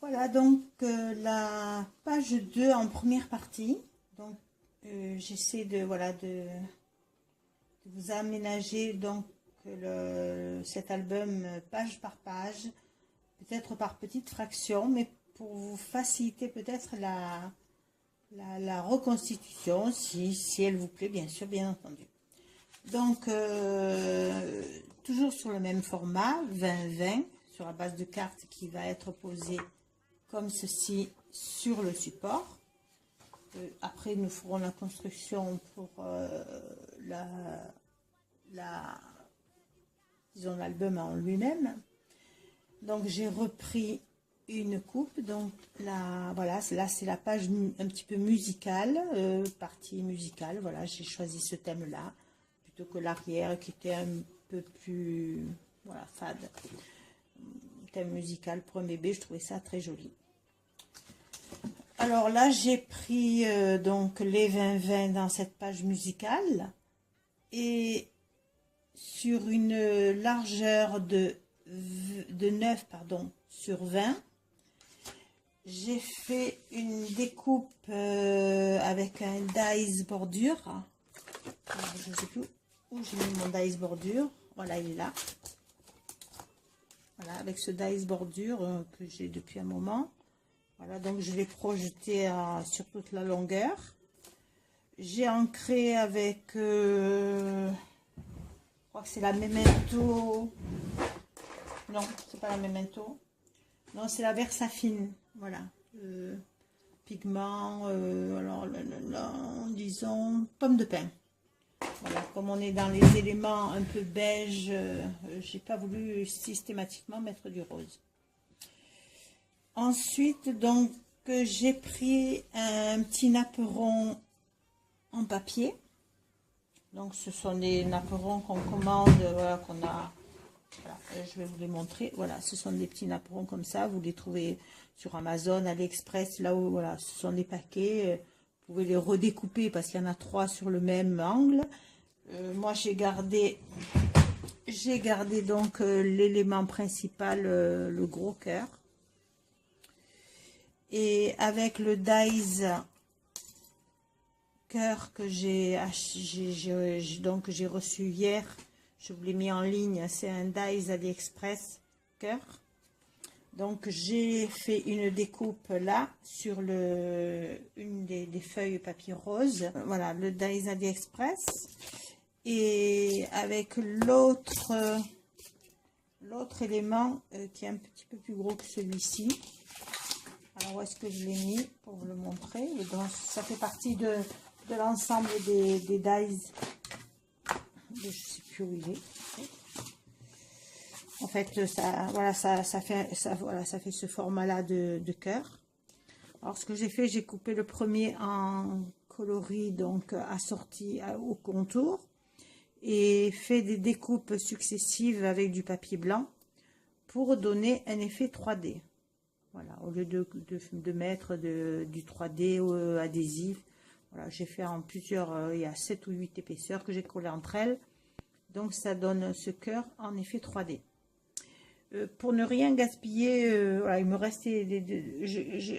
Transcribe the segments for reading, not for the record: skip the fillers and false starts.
Voilà donc la page 2 en première partie. Donc j'essaie de vous aménager donc cet album page par page, peut-être par petites fractions, mais pour vous faciliter peut-être la reconstitution, si elle vous plaît, bien sûr, bien entendu. Donc, toujours sur le même format, 20-20, sur la base de cartes qui va être posée comme ceci sur le support. Après, nous ferons la construction pour disons l'album en lui-même. Donc, j'ai repris une coupe. Donc, là, c'est la page un petit peu musicale, partie musicale. Voilà, j'ai choisi ce thème-là plutôt que l'arrière qui était un peu plus fade. Thème musical pour un bébé, je trouvais ça très joli. Alors là, j'ai pris donc les 20-20 dans cette page musicale et sur une largeur de 9 sur 20, j'ai fait une découpe avec un dies bordure. Alors, je ne sais plus où j'ai mis mon dies bordure. Voilà, il est là. Voilà, avec ce dies bordure que j'ai depuis un moment. Voilà, donc je l'ai projeté sur toute la longueur. J'ai ancré avec, je crois que c'est la Memento. Non, c'est pas la Memento. Non, c'est la Versafine. Voilà. Pigment, alors disons pomme de pin. Voilà, comme on est dans les éléments un peu beige, j'ai pas voulu systématiquement mettre du rose. Ensuite, donc, j'ai pris un petit napperon en papier. Donc, ce sont des napperons qu'on commande, qu'on a. Voilà, je vais vous les montrer. Voilà, ce sont des petits napperons comme ça. Vous les trouvez sur Amazon, AliExpress, là où, voilà, ce sont des paquets. Vous pouvez les redécouper parce qu'il y en a 3 sur le même angle. Moi, j'ai gardé donc l'élément principal, le gros cœur. Et avec le dies cœur que j'ai reçu hier, je vous l'ai mis en ligne, c'est un dies AliExpress cœur. Donc j'ai fait une découpe là sur une des feuilles papier rose. Voilà, le dies AliExpress. Et avec l'autre élément qui est un petit peu plus gros que celui-ci. Alors, où est-ce que je l'ai mis pour vous le montrer? Ça fait partie de l'ensemble des dies. Je ne sais plus où il est. En fait, ça fait ce format-là de cœur. Alors, ce que j'ai fait, j'ai coupé le premier en coloris, donc assorti au contour. Et fait des découpes successives avec du papier blanc pour donner un effet 3D. Voilà, au lieu de mettre du 3D adhésif, voilà, j'ai fait en plusieurs, il y a 7 ou 8 épaisseurs que j'ai collées entre elles. Donc ça donne ce cœur en effet 3D. Pour ne rien gaspiller, voilà, il me restait,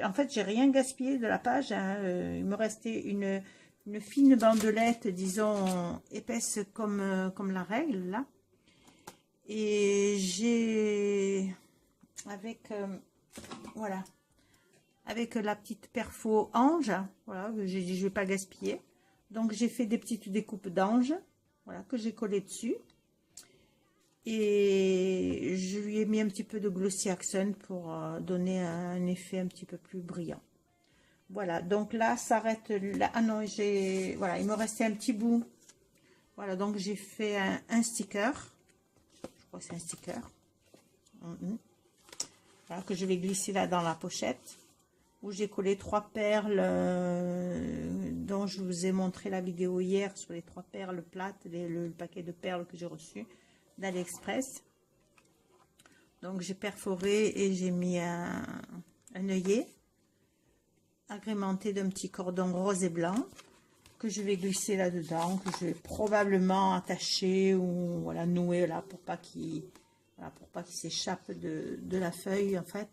en fait, j'ai rien gaspillé de la page. Hein, il me restait une fine bandelette, disons, épaisse comme la règle, là. Et j'ai, avec la petite perfo ange, voilà, j'ai dit je vais pas gaspiller. Donc j'ai fait des petites découpes d'ange, voilà, que j'ai collé dessus. Et je lui ai mis un petit peu de glossy accent pour donner un effet un petit peu plus brillant. Voilà, donc là, s'arrête là. Ah non, voilà, il me restait un petit bout. Voilà, donc j'ai fait un sticker. Je crois que c'est un sticker. Voilà, que je vais glisser là dans la pochette. Où j'ai collé 3 perles dont je vous ai montré la vidéo hier sur les 3 perles plates, le paquet de perles que j'ai reçu d'AliExpress. Donc j'ai perforé et j'ai mis un œillet agrémenté d'un petit cordon rose et blanc que je vais glisser là dedans, que je vais probablement attacher ou voilà, nouer là pour pas qu'il s'échappe de la feuille en fait.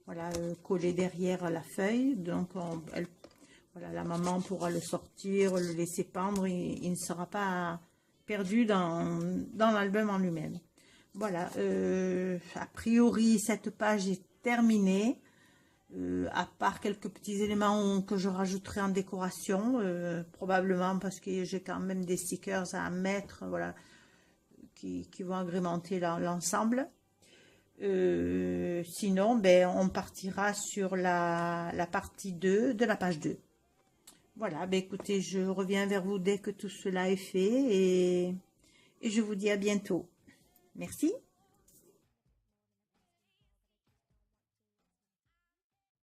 voilà, collé derrière la feuille. Donc, voilà, la maman pourra le sortir, le laisser pendre. Il ne sera pas perdu dans l'album en lui-même. Voilà, a priori, cette page est terminée. À part quelques petits éléments que je rajouterai en décoration, probablement parce que j'ai quand même des stickers à mettre, voilà, qui vont agrémenter l'ensemble. Sinon, ben, on partira sur la partie 2 de la page 2. Voilà, ben, écoutez, je reviens vers vous dès que tout cela est fait et je vous dis à bientôt. Merci.